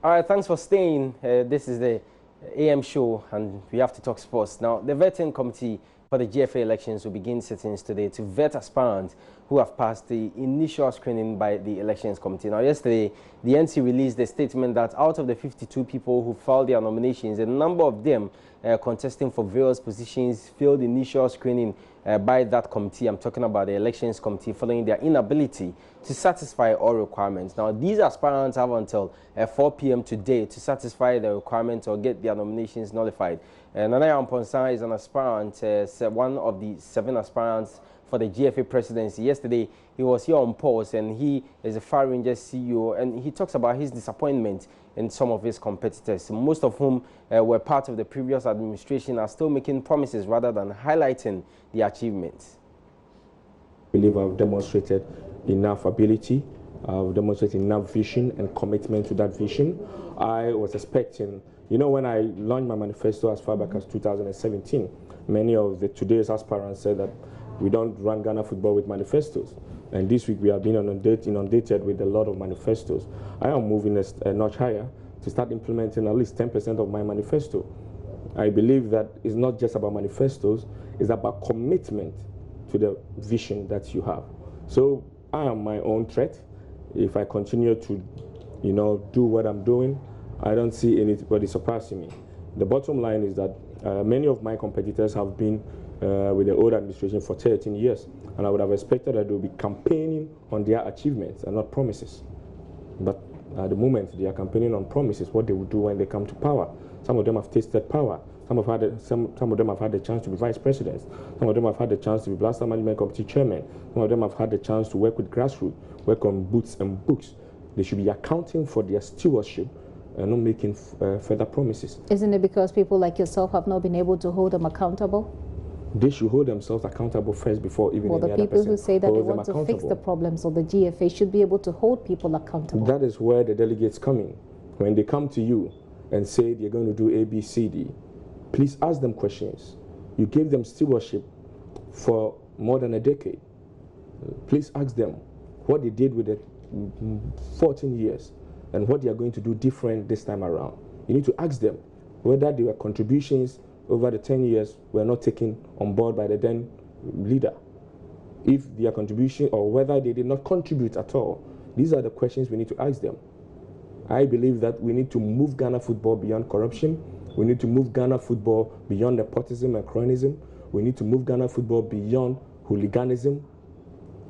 All right, thanks for staying. This is the AM show, and we have to talk sports. Now, the vetting committee for the GFA elections will begin sittings today to vet aspirants who have passed the initial screening by the elections committee. Now, yesterday, the NC released a statement that out of the 52 people who filed their nominations, a number of them contesting for various positions failed initial screening by that committee. I'm talking about the elections committee, following their inability to satisfy all requirements. Now, these aspirants have until 4 p.m. today to satisfy the requirements or get their nominations nullified. Nana Yamponsa is an aspirant, one of the 7 aspirants for the GFA presidency. Yesterday, he was here on pause, and he is a Far Rangers CEO, and he talks about his disappointment in some of his competitors, most of whom were part of the previous administration, are still making promises rather than highlighting the achievements. I believe I've demonstrated enough ability, I've demonstrated enough vision and commitment to that vision. I was expecting, you know, when I launched my manifesto as far back as 2017, many of today's aspirants said that we don't run Ghana football with manifestos. And this week we have been inundated with a lot of manifestos. I am moving a notch higher to start implementing at least 10% of my manifesto. I believe that it's not just about manifestos, it's about commitment to the vision that you have. So I am my own threat. If I continue to, do what I'm doing, I don't see anybody surpassing me. The bottom line is that many of my competitors have been with the old administration for 13 years, and I would have expected that they would be campaigning on their achievements and not promises. But at the moment, they are campaigning on promises, what they will do when they come to power. Some of them have tasted power. Some of them have had the chance to be vice presidents. Some of them have had the chance to be Blaster Management Committee chairman. Some of them have had the chance to work with grassroots, work on boots and books. They should be accounting for their stewardship and not making further promises. Isn't it because people like yourself have not been able to hold them accountable? They should hold themselves accountable first before even any other person. Well, the people who say that they want to fix the problems of the GFA should be able to hold people accountable. That is where the delegates come in. When they come to you and say they're going to do A, B, C, D, please ask them questions. You gave them stewardship for more than a decade. Please ask them what they did with it 14 years and what they are going to do different this time around. You need to ask them whether their contributions over the 10 years were not taken on board by the then leader. If their contribution, or whether they did not contribute at all. These are the questions we need to ask them. I believe that we need to move Ghana football beyond corruption. We need to move Ghana football beyond nepotism and cronyism. We need to move Ghana football beyond hooliganism.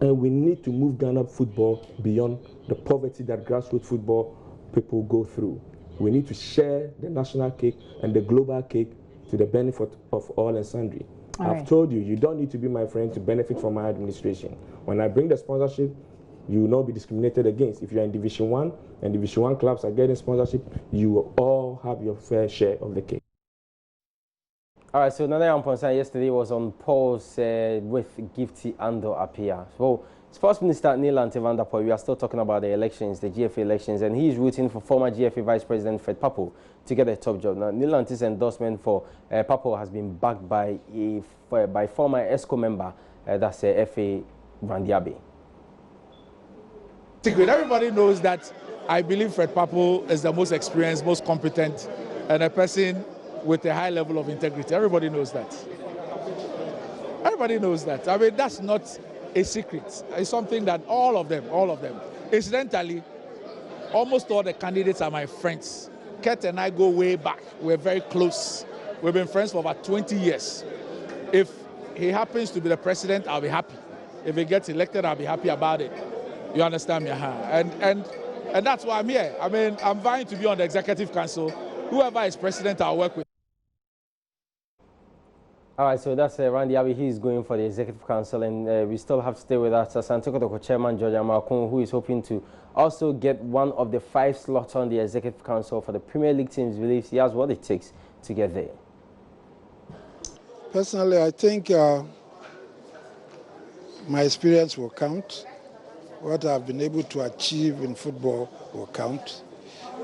And we need to move Ghana football beyond the poverty that grassroots football people go through. We need to share the national cake and the global cake to the benefit of all and sundry. I've told you, you don't need to be my friend to benefit from my administration. When I bring the sponsorship, you will not be discriminated against. If you're in Division 1 and Division 1 clubs are getting sponsorship, you will all have your fair share of the cake. All right, so Nana Yamponsa yesterday was on pause with Gifty Ando Apia. So, Sports Minister Neil Antevandapoy, we are still talking about the elections, the GFA elections, and he is rooting for former GFA Vice President Fred Papo to get a top job. Now, Neil Ante's endorsement for Papo has been backed by former ESCO member, that's FA Randiabe. Everybody knows that I believe Fred Papo is the most experienced, most competent, and a person with a high level of integrity. Everybody knows that. Everybody knows that. I mean, that's not a secret. It's something that all of them. Incidentally, almost all the candidates are my friends. Ket and I go way back. We're very close. We've been friends for about 20 years. If he happens to be the president, I'll be happy. If he gets elected, I'll be happy about it. You understand me? And that's why I'm here. I mean, I'm vying to be on the executive council. Whoever is president, I'll work with. All right, so that's Randy Abbey. He's going for the Executive Council, and we still have to stay with us. Asante Kotoko Chairman George Amakun, who is hoping to also get one of the 5 slots on the Executive Council for the Premier League teams, believes he has what it takes to get there. Personally, I think my experience will count. What I've been able to achieve in football will count.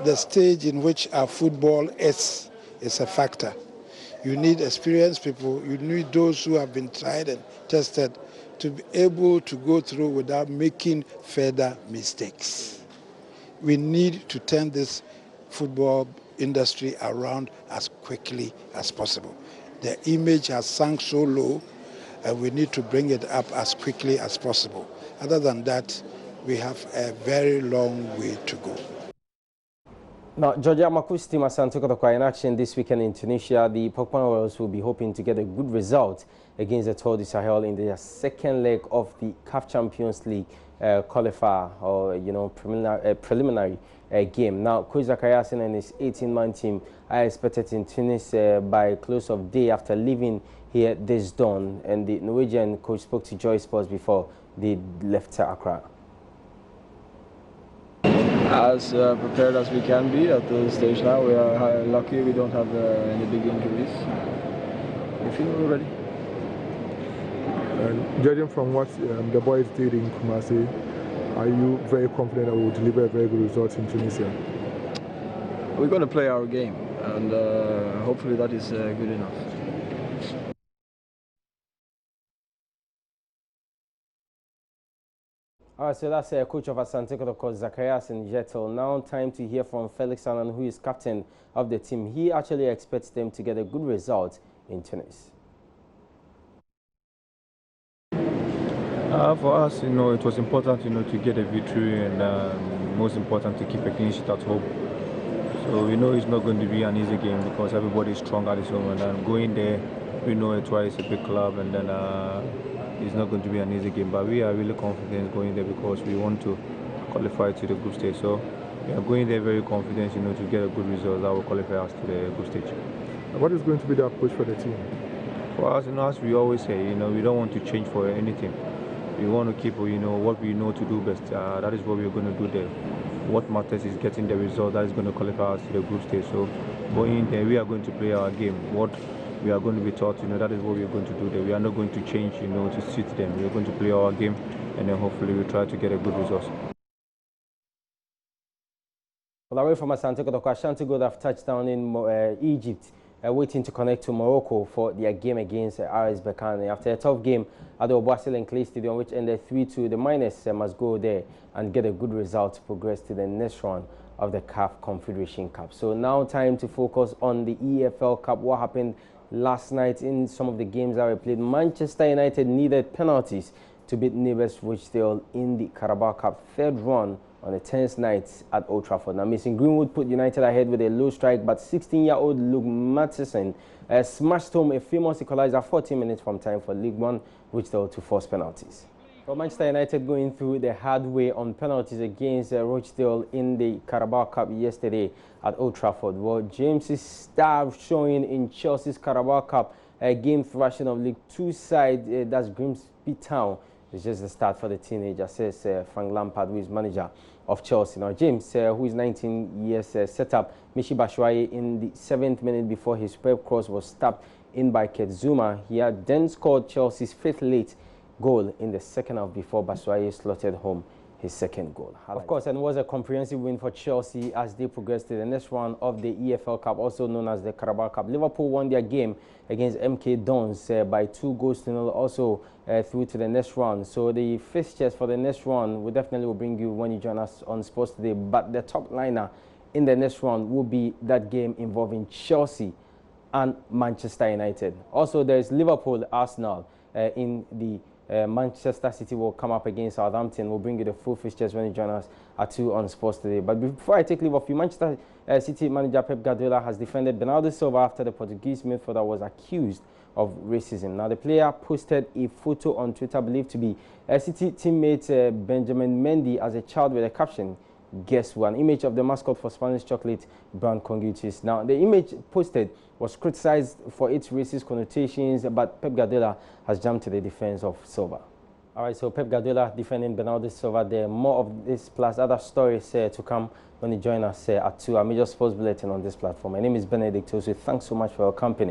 The stage in which our football is a factor. You need experienced people, you need those who have been tried and tested to be able to go through without making further mistakes. We need to turn this football industry around as quickly as possible. The image has sunk so low, and we need to bring it up as quickly as possible. Other than that, we have a very long way to go. Now, Georgia Maku's team at Santo Kotoko in action this weekend in Tunisia. The Pokemon Royals will be hoping to get a good result against the Tour du Sahel in their second leg of the CAF Champions League qualifier, or preliminary game. Now, Coach Zakayasin and his 18-man team are expected in Tunis by close of day after leaving here this dawn. And the Norwegian coach spoke to Joy Sports before they left Accra. As prepared as we can be at the stage now. We are lucky we don't have any big injuries. We feel we're ready. And judging from what the boys did in Kumasi, are you very confident that we will deliver a very good result in Tunisia? We're going to play our game, and hopefully that is good enough. All right, so that's coach of Asante Kotoko, Zacharias and Jetel. Now time to hear from Felix Annan, who is captain of the team. He actually expects them to get a good result in Tunis. For us, it was important, to get a victory, and most important to keep a clean sheet at home. So we know it's not going to be an easy game because everybody is strong at this moment. And going there, we know it's a big club, and then it's not going to be an easy game. But we are really confident going there because we want to qualify to the group stage. So we are going there very confident, to get a good result that will qualify us to the group stage. What is going to be the approach for the team? For us, as we always say, we don't want to change for anything. We want to keep, what we know to do best. That is what we're going to do there. What matters is getting the result that is going to qualify us to the group stage. So going there, we are going to play our game. What we are going to be taught, that is what we are going to do there. We are not going to change, to suit them. We are going to play our game, and then hopefully we try to get a good result. Well, away from Asante Kotoko, Ashanti Gold have touched down in Egypt, waiting to connect to Morocco for their game against RS Berkane. After a tough game at the Obuasi and Clay Stadium, which ended 3-2, the Miners must go there and get a good result to progress to the next round of the CAF Confederation Cup. So now time to focus on the EFL Cup. What happened last night in some of the games that were played? Manchester United needed penalties to beat neighbours Rochdale in the Carabao Cup third run on the 10th night at Old Trafford. Now, Mason Greenwood put United ahead with a low strike, but 16-year-old Luke Matheson smashed home a famous equaliser 14 minutes from time for League One, Rochdale to force penalties. For Manchester United going through the hard way on penalties against Rochdale in the Carabao Cup yesterday at Old Trafford. Well, James's star showing in Chelsea's Carabao Cup game thrashing of League Two side, that's Grimsby Town. It's just the start for the teenager, says Frank Lampard, who is manager of Chelsea. Now, James, who is 19 years, set up Michi Batshuayi in the 7th minute before his superb cross was tapped in by Kurt Zuma. He had then scored Chelsea's 5th late goal in the second half before Batshuayi slotted home his second goal. Of course, and it was a comprehensive win for Chelsea as they progressed to the next round of the EFL Cup, also known as the Carabao Cup. Liverpool won their game against MK Dons by 2-0, also through to the next round. So the fixtures for the next round will definitely bring you when you join us on Sports Today. But the top liner in the next round will be that game involving Chelsea and Manchester United. Also, there is Liverpool, Arsenal in the Manchester City will come up against Southampton. We'll bring you the full fixtures when you join us at 2 on Sports Today. But before I take leave of you, Manchester City manager Pep Guardiola has defended Bernardo Silva after the Portuguese midfielder was accused of racism. Now, the player posted a photo on Twitter believed to be City teammate Benjamin Mendy as a child with a caption, "Guess who?" An image of the mascot for Spanish chocolate brand Conguitis. Now, the image posted was criticized for its racist connotations, but Pep Guardiola has jumped to the defense of Silva. All right, so Pep Guardiola defending Bernardo Silva there. More of this plus other stories to come when you join us at 2, our major sports bulletin on this platform. My name is Benedict Osu. Thanks so much for your company.